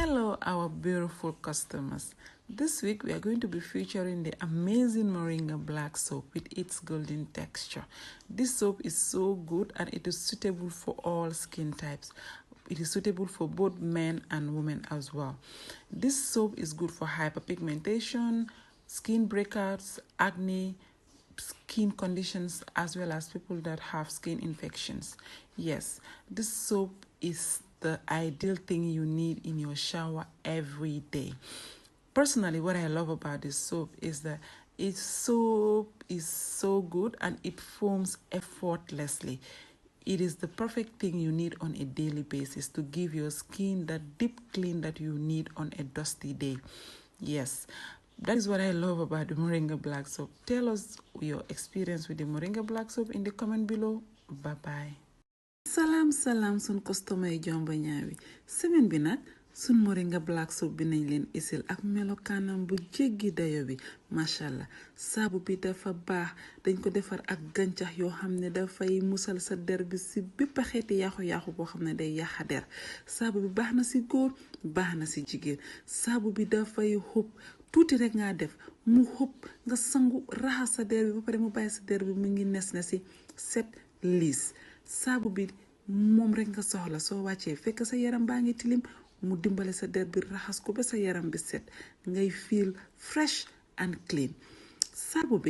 Hello, our beautiful customers. This week we are going to be featuring the amazing Moringa Black Soap with its golden texture. This soap is so good and it is suitable for all skin types. It is suitable for both men and women as well. This soap is good for hyperpigmentation, skin breakouts, acne, skin conditions, as well as people that have skin infections. Yes, this soap is the ideal thing you need in your shower every day. Personally, what I love about this soap is that its soap is so good and it foams effortlessly. It is the perfect thing you need on a daily basis to give your skin that deep clean that you need on a dusty day. Yes, that is what I love about the Moringa Black Soap. Tell us your experience with the Moringa Black Soap in the comment below. Bye-bye. Salam sun customer yi jomba ñaawi semaine bi nag sun Moringa Black Soap bi nañ leen isil ak melokaanam bu jéggi dayo bi mashallah saabu bi dafa baax dañ ko defar ak gàncax yoo xam ne dafay musal sa der bi si bépp xeeti yaaxu-yaaxu boo xam ne day yàqa der saabu bi baax na si góor baax na si jigéen saabu bi dafay xub tuuti rek nga def mu xub nga sangu raxas sa der bi ba pare mu bàyyi sa der bi mu ngi nes na si set liis saabu bi moom rek nga soxla soo wàccee fekk sa yaram baa ngi tilim mu dimbale sa der bi raxas ko ba sa yaram bi set ngay feel fresh and clean saabu bi